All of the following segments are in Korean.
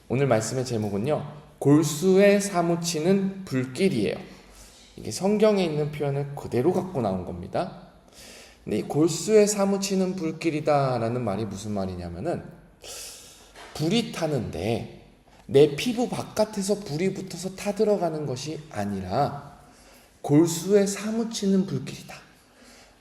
오늘 말씀의 제목은요, 골수에 사무치는 불길이에요. 이게 성경에 있는 표현을 그대로 갖고 나온 겁니다. 근데 이 골수에 사무치는 불길이다라는 말이 무슨 말이냐면은, 불이 타는데 내 피부 바깥에서 불이 붙어서 타들어가는 것이 아니라 골수에 사무치는 불길이다.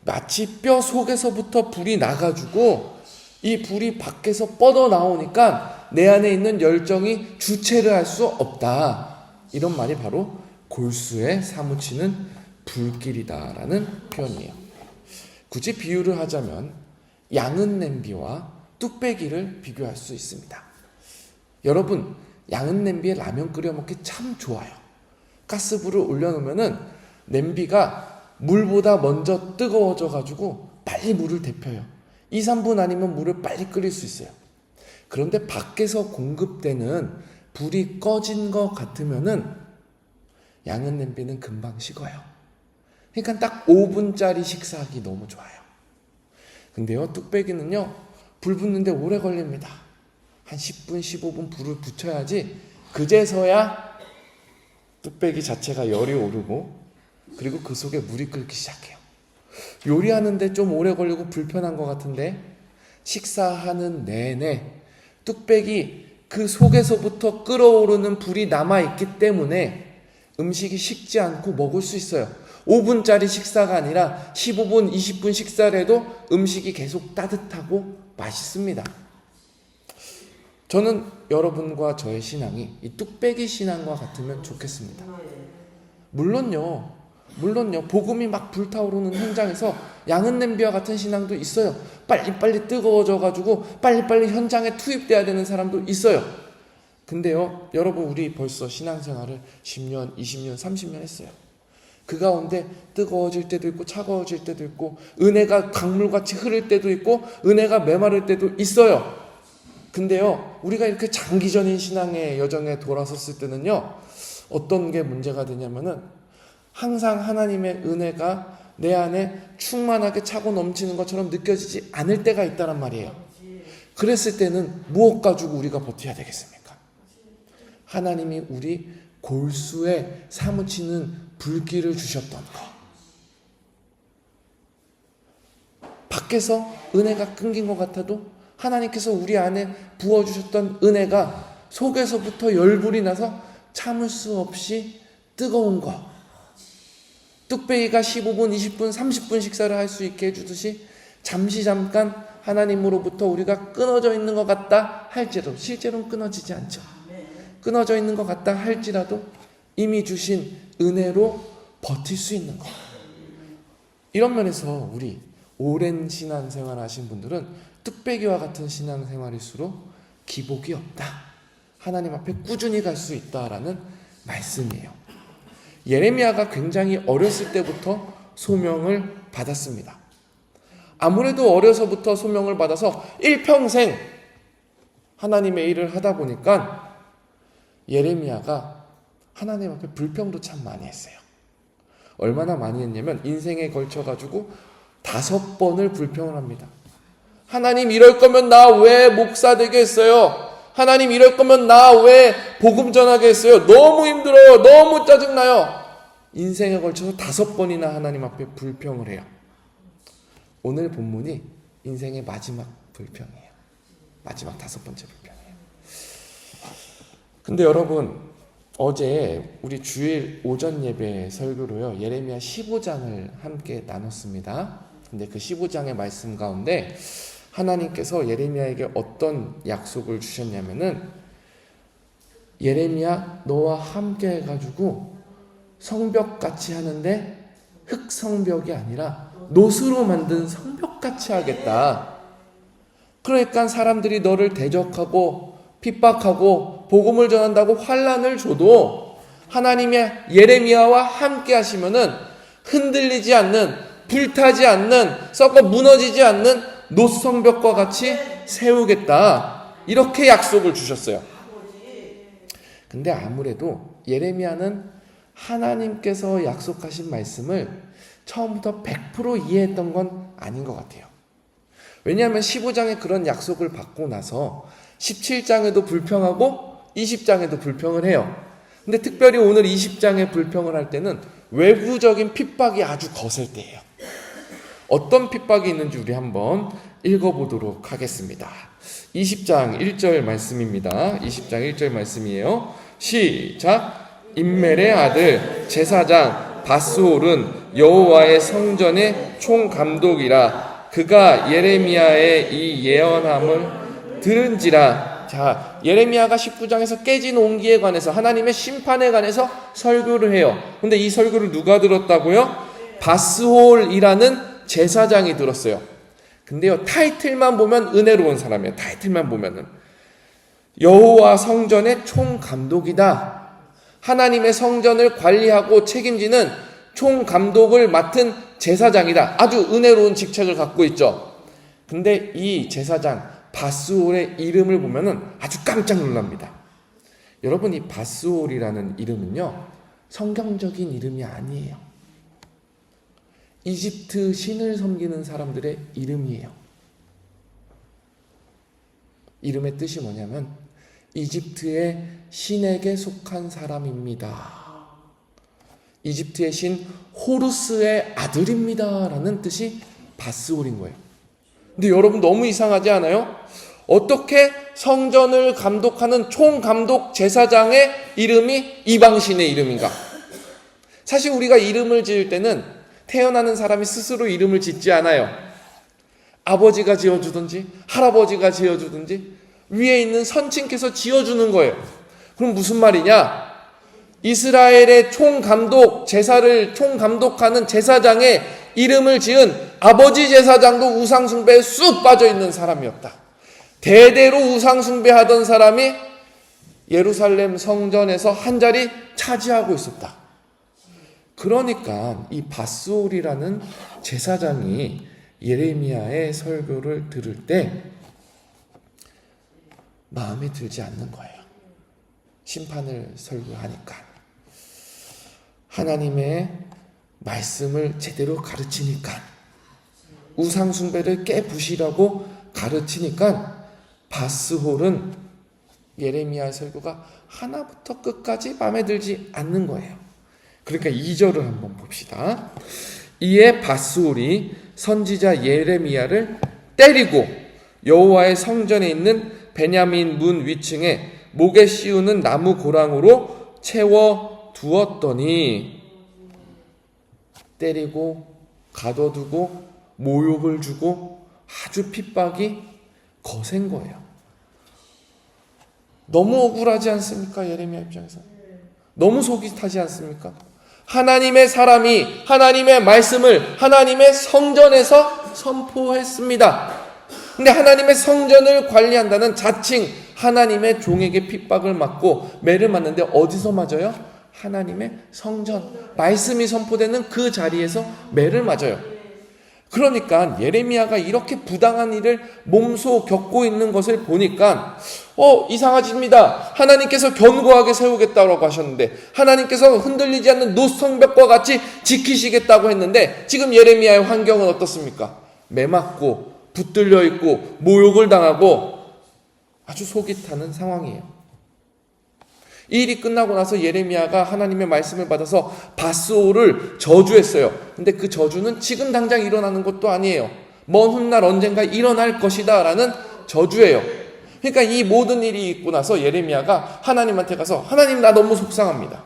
마치 뼈 속에서부터 불이 나가지고 이 불이 밖에서 뻗어 나오니까 내 안에 있는 열정이 주체를 할 수 없다. 이런 말이 바로 골수에 사무치는 불길이다라는 표현이에요. 굳이 비유를 하자면 양은 냄비와 뚝배기를 비교할 수 있습니다. 여러분, 양은 냄비에 라면 끓여 먹기 참 좋아요. 가스불을 올려놓으면은 냄비가 물보다 먼저 뜨거워져 가지고 빨리 물을 데펴요. 2, 3분 아니면 물을 빨리 끓일 수 있어요. 그런데 밖에서 공급되는 불이 꺼진 것 같으면은 양은 냄비는 금방 식어요. 그러니까 딱 5분짜리 식사하기 너무 좋아요. 근데요, 뚝배기는요, 불 붙는데 오래 걸립니다. 한 10분, 15분 불을 붙여야지 그제서야 뚝배기 자체가 열이 오르고 그리고 그 속에 물이 끓기 시작해요. 요리하는데 좀 오래 걸리고 불편한 것 같은데 식사하는 내내 뚝배기 그 속에서부터 끓어오르는 불이 남아있기 때문에 음식이 식지 않고 먹을 수 있어요. 5분짜리 식사가 아니라 15분, 20분 식사를 해도 음식이 계속 따뜻하고 맛있습니다. 저는 여러분과 저의 신앙이 이 뚝배기 신앙과 같으면 좋겠습니다. 물론요, 복음이 막 불타오르는 현장에서 양은 냄비와 같은 신앙도 있어요. 빨리빨리 뜨거워져가지고 빨리빨리 현장에 투입돼야 되는 사람도 있어요. 근데요, 여러분, 우리 벌써 신앙생활을 10년, 20년, 30년 했어요. 그 가운데 뜨거워질 때도 있고 차가워질 때도 있고 은혜가 강물같이 흐를 때도 있고 은혜가 메마를 때도 있어요. 근데요, 우리가 이렇게 장기전인 신앙의 여정에 돌아섰을 때는요, 어떤 게 문제가 되냐면은 항상 하나님의 은혜가 내 안에 충만하게 차고 넘치는 것처럼 느껴지지 않을 때가 있다란 말이에요. 그랬을 때는 무엇 가지고 우리가 버텨야 되겠습니까? 하나님이 우리 골수에 사무치는 불길을 주셨던 것. 밖에서 은혜가 끊긴 것 같아도 하나님께서 우리 안에 부어주셨던 은혜가 속에서부터 열불이 나서 참을 수 없이 뜨거운 것. 뚝배기가 15분, 20분, 30분 식사를 할 수 있게 해주듯이 잠깐 하나님으로부터 우리가 끊어져 있는 것 같다 할지라도, 실제로는 끊어지지 않죠. 끊어져 있는 것 같다 할지라도 이미 주신 은혜로 버틸 수 있는 것. 이런 면에서 우리 오랜 신앙생활 하신 분들은 뚝배기와 같은 신앙생활일수록 기복이 없다. 하나님 앞에 꾸준히 갈 수 있다라는 말씀이에요. 예레미야가 굉장히 어렸을 때부터 소명을 받았습니다. 아무래도 어려서부터 소명을 받아서 일평생 하나님의 일을 하다 보니까 예레미야가 하나님 앞에 불평도 참 많이 했어요. 얼마나 많이 했냐면 인생에 걸쳐가지고 5번을 불평을 합니다. 하나님, 이럴 거면 나 왜 목사 되게 했어요? 하나님, 이럴 거면 나 왜 복음 전하게 했어요? 너무 힘들어요. 너무 짜증나요. 인생에 걸쳐서 5번이나 하나님 앞에 불평을 해요. 오늘 본문이 인생의 마지막 불평이에요. 마지막 5번째 불평이에요. 근데 여러분, 어제 우리 주일 오전 예배 설교로요, 예레미야 15장을 함께 나눴습니다. 근데 그 15장의 말씀 가운데 하나님께서 예레미야에게 어떤 약속을 주셨냐면은, 예레미야, 너와 함께 해가지고 성벽같이 하는데 흙성벽이 아니라 노스로 만든 성벽같이 하겠다. 그러니까 사람들이 너를 대적하고 핍박하고 복음을 전한다고 환난을 줘도 하나님의 예레미야와 함께 하시면은 흔들리지 않는, 불타지 않는, 썩어 무너지지 않는 노성벽과 같이 세우겠다. 이렇게 약속을 주셨어요. 근데 아무래도 예레미야는 하나님께서 약속하신 말씀을 처음부터 100% 이해했던 건 아닌 것 같아요. 왜냐하면 15장에 그런 약속을 받고 나서 17장에도 불평하고 20장에도 불평을 해요. 근데 특별히 오늘 20장에 불평을 할 때는 외부적인 핍박이 아주 거셀 때예요. 어떤 핍박이 있는지 우리 한번 읽어보도록 하겠습니다. 20장 1절 말씀입니다. 20장 1절 말씀이에요. 시작. 임멜의 아들 제사장 바스홀은 여호와의 성전의 총감독이라. 그가 예레미야의 이 예언함을 들은지라. 자, 예레미야가 19장에서 깨진 온기에 관해서 하나님의 심판에 관해서 설교를 해요. 근데 이 설교를 누가 들었다고요? 바스홀이라는 제사장이 들었어요. 근데요, 타이틀만 보면 은혜로운 사람이에요. 타이틀만 보면은 여호와 성전의 총감독이다. 하나님의 성전을 관리하고 책임지는 총감독을 맡은 제사장이다. 아주 은혜로운 직책을 갖고 있죠. 근데 이 제사장 바스홀의 이름을 보면은 아주 깜짝 놀랍니다. 여러분, 이 바스홀이라는 이름은요, 성경적인 이름이 아니에요. 이집트 신을 섬기는 사람들의 이름이에요. 이름의 뜻이 뭐냐면 이집트의 신에게 속한 사람입니다. 이집트의 신 호루스의 아들입니다 라는 뜻이 바스홀인 거예요. 근데 여러분, 너무 이상하지 않아요? 어떻게 성전을 감독하는 총감독 제사장의 이름이 이방신의 이름인가? 사실 우리가 이름을 지을 때는 태어나는 사람이 스스로 이름을 짓지 않아요. 아버지가 지어주든지 할아버지가 지어주든지 위에 있는 선친께서 지어주는 거예요. 그럼 무슨 말이냐? 이스라엘의 총감독, 제사를 총감독하는 제사장의 이름을 지은 아버지 제사장도 우상숭배에 쑥 빠져있는 사람이었다. 대대로 우상숭배하던 사람이 예루살렘 성전에서 한 자리 차지하고 있었다. 그러니까 이 바스홀이라는 제사장이 예레미야의 설교를 들을 때 마음에 들지 않는 거예요. 심판을 설교하니까. 하나님의 말씀을 제대로 가르치니까, 우상숭배를 깨부시라고 가르치니까 바스홀은 예레미야의 설교가 하나부터 끝까지 마음에 들지 않는 거예요. 그러니까 2절을 한번 봅시다. 이에 바스홀이 선지자 예레미야를 때리고 여호와의 성전에 있는 베냐민 문 위층에 목에 씌우는 나무 고랑으로 채워 두었더니, 때리고 가둬두고 모욕을 주고 아주 핍박이 거센 거예요. 너무 억울하지 않습니까? 예레미야 입장에서 너무 속이 타지 않습니까? 하나님의 사람이 하나님의 말씀을 하나님의 성전에서 선포했습니다. 근데 하나님의 성전을 관리한다는 자칭 하나님의 종에게 핍박을 맞고 매를 맞는데 어디서 맞아요? 하나님의 성전, 말씀이 선포되는 그 자리에서 매를 맞아요. 그러니까 예레미야가 이렇게 부당한 일을 몸소 겪고 있는 것을 보니까 이상하십니다. 하나님께서 견고하게 세우겠다고 하셨는데, 하나님께서 흔들리지 않는 노성벽과 같이 지키시겠다고 했는데, 지금 예레미야의 환경은 어떻습니까? 매맞고 붙들려 있고 모욕을 당하고 아주 속이 타는 상황이에요. 이 일이 끝나고 나서 예레미야가 하나님의 말씀을 받아서 바스홀을 저주했어요. 근데 그 저주는 지금 당장 일어나는 것도 아니에요. 먼 훗날 언젠가 일어날 것이다 라는 저주예요. 그러니까 이 모든 일이 있고 나서 예레미야가 하나님한테 가서, 하나님, 나 너무 속상합니다.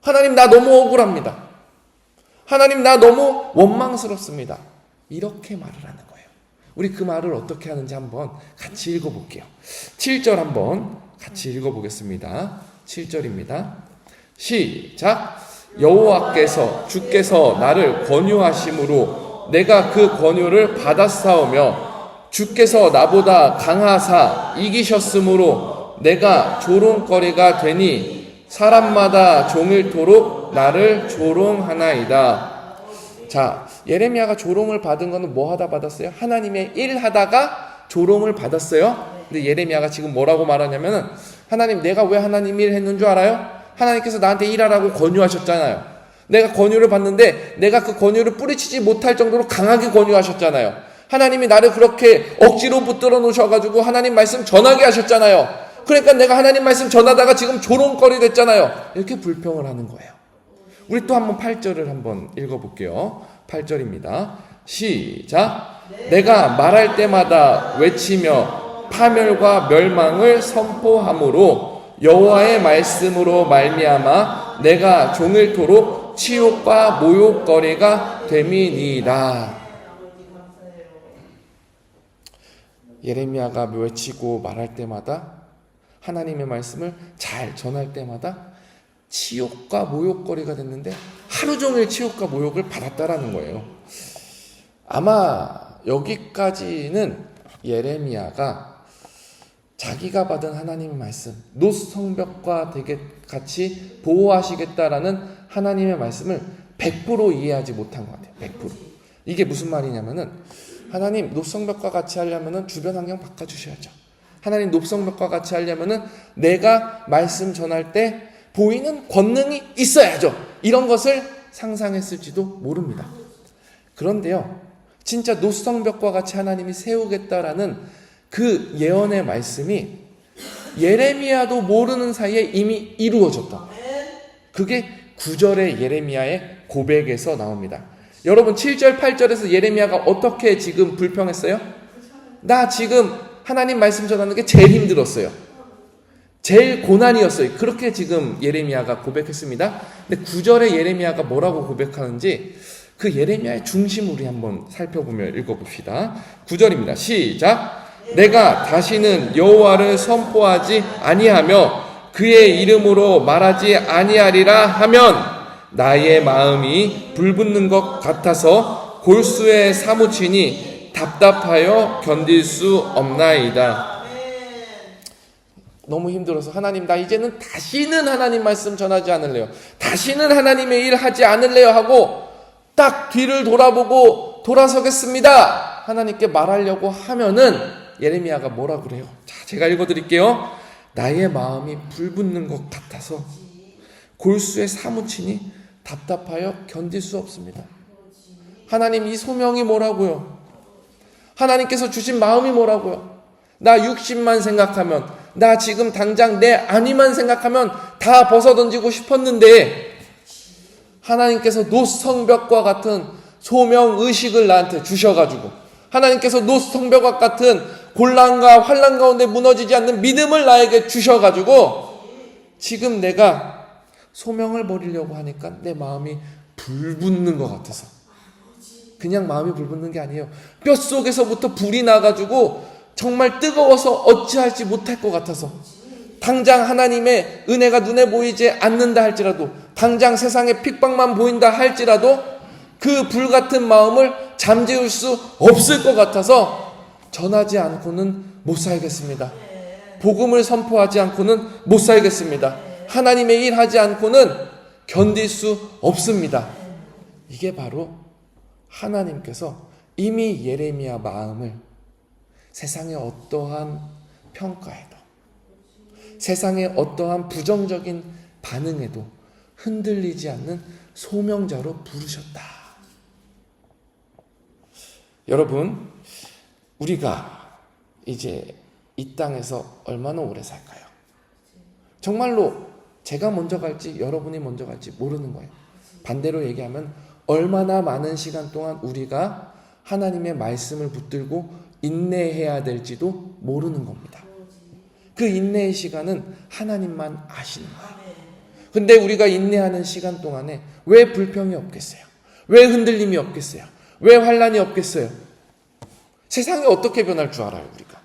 하나님, 나 너무 억울합니다. 하나님, 나 너무 원망스럽습니다. 이렇게 말을 하는 거예요. 우리 그 말을 어떻게 하는지 한번 같이 읽어볼게요. 7절 한번 같이 읽어보겠습니다. 7절입니다. 시작. 여호와께서 주께서 나를 권유하심으로 내가 그 권유를 받았사오며 주께서 나보다 강하사 이기셨으므로 내가 조롱거리가 되니 사람마다 종일토록 나를 조롱하나이다. 자, 예레미야가 조롱을 받은 거는 뭐 하다 받았어요? 하나님의 일 하다가 조롱을 받았어요. 근데 예레미야가 지금 뭐라고 말하냐면은, 하나님, 내가 왜 하나님 일 했는 줄 알아요? 하나님께서 나한테 일하라고 권유하셨잖아요. 내가 권유를 받는데 내가 그 권유를 뿌리치지 못할 정도로 강하게 권유하셨잖아요. 하나님이 나를 그렇게 억지로 붙들어 놓으셔가지고 하나님 말씀 전하게 하셨잖아요. 그러니까 내가 하나님 말씀 전하다가 지금 조롱거리 됐잖아요. 이렇게 불평을 하는 거예요. 우리 또 한번 8절을 한번 읽어볼게요. 8절입니다. 시작. 내가 말할 때마다 외치며 파멸과 멸망을 선포함으로 여호와의 말씀으로 말미암아 내가 종일토록 치욕과 모욕거리가 됨이니이다. 예레미야가 외치고 말할 때마다 하나님의 말씀을 잘 전할 때마다 치욕과 모욕거리가 됐는데 하루 종일 치욕과 모욕을 받았다라는 거예요. 아마 여기까지는 예레미야가 자기가 받은 하나님의 말씀, 놋 성벽과 되게 같이 보호하시겠다라는 하나님의 말씀을 100% 이해하지 못한 것 같아요. 100%. 이게 무슨 말이냐면은 하나님 놋 성벽과 같이 하려면은 주변 환경 바꿔주셔야죠. 하나님 놋 성벽과 같이 하려면은 내가 말씀 전할 때 보이는 권능이 있어야죠. 이런 것을 상상했을지도 모릅니다. 그런데요, 진짜 놋 성벽과 같이 하나님이 세우겠다라는 그 예언의 말씀이 예레미야도 모르는 사이에 이미 이루어졌다. 그게 9절의 예레미야의 고백에서 나옵니다. 여러분 7절 8절에서 예레미야가 어떻게 지금 불평했어요? 나 지금 하나님 말씀 전하는 게 제일 힘들었어요. 제일 고난이었어요. 그렇게 지금 예레미야가 고백했습니다. 근데 9절에 예레미야가 뭐라고 고백하는지 그 예레미야의 중심을 우리 한번 살펴보며 읽어봅시다. 9절입니다. 시작. 내가 다시는 여호와를 선포하지 아니하며 그의 이름으로 말하지 아니하리라 하면 나의 마음이 불붙는 것 같아서 골수에 사무치니 답답하여 견딜 수 없나이다. 너무 힘들어서 하나님 나 이제는 다시는 하나님 말씀 전하지 않을래요. 다시는 하나님의 일 하지 않을래요 하고 딱 뒤를 돌아보고 돌아서겠습니다. 하나님께 말하려고 하면은 예레미야가 뭐라 그래요? 자, 제가 읽어드릴게요. 나의 마음이 불붙는 것 같아서 골수에 사무치니 답답하여 견딜 수 없습니다. 하나님 이 소명이 뭐라고요? 하나님께서 주신 마음이 뭐라고요? 나 60만 생각하면 나 지금 당장 내 안위만 생각하면 다 벗어던지고 싶었는데 하나님께서 놋 성벽과 같은 소명의식을 나한테 주셔가지고 하나님께서 놋 성벽과 같은 곤란과 환난 가운데 무너지지 않는 믿음을 나에게 주셔가지고 지금 내가 소명을 버리려고 하니까 내 마음이 불붙는 것 같아서 그냥 마음이 불붙는 게 아니에요. 뼛속에서부터 불이 나가지고 정말 뜨거워서 어찌할지 못할 것 같아서 당장 하나님의 은혜가 눈에 보이지 않는다 할지라도 당장 세상의 핍박만 보인다 할지라도 그 불같은 마음을 잠재울 수 없을 것 같아서 전하지 않고는 못 살겠습니다. 복음을 선포하지 않고는 못 살겠습니다. 하나님의 일 하지 않고는 견딜 수 없습니다. 이게 바로 하나님께서 이미 예레미야 마음을 세상의 어떠한 평가에도 세상의 어떠한 부정적인 반응에도 흔들리지 않는 소명자로 부르셨다. 여러분, 우리가 이제 이 땅에서 얼마나 오래 살까요? 정말로 제가 먼저 갈지 여러분이 먼저 갈지 모르는 거예요. 반대로 얘기하면 얼마나 많은 시간 동안 우리가 하나님의 말씀을 붙들고 인내해야 될지도 모르는 겁니다. 그 인내의 시간은 하나님만 아시는 거예요. 근데 우리가 인내하는 시간 동안에 왜 불평이 없겠어요? 왜 흔들림이 없겠어요? 왜 환난이 없겠어요? 세상이 어떻게 변할 줄 알아요, 우리가?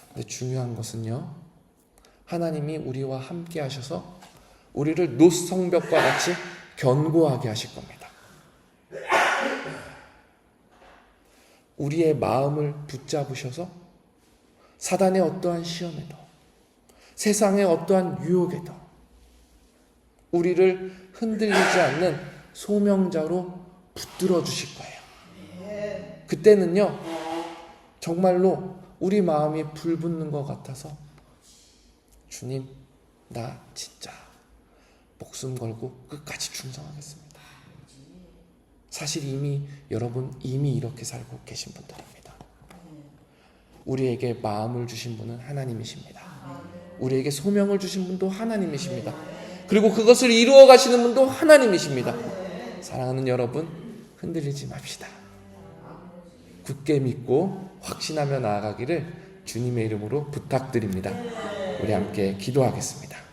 근데 중요한 것은요, 하나님이 우리와 함께 하셔서 우리를 놋 성벽과 같이 견고하게 하실 겁니다. 우리의 마음을 붙잡으셔서 사단의 어떠한 시험에도 세상의 어떠한 유혹에도 우리를 흔들리지 않는 소명자로 붙들어 주실 거예요. 그때는요, 정말로 우리 마음이 불붙는 것 같아서 주님, 나 진짜 목숨 걸고 끝까지 충성하겠습니다. 사실 여러분 이미 이렇게 살고 계신 분들입니다. 우리에게 마음을 주신 분은 하나님이십니다. 우리에게 소명을 주신 분도 하나님이십니다. 그리고 그것을 이루어 가시는 분도 하나님이십니다. 사랑하는 여러분, 흔들리지 맙시다. 굳게 믿고 확신하며 나아가기를 주님의 이름으로 부탁드립니다. 우리 함께 기도하겠습니다.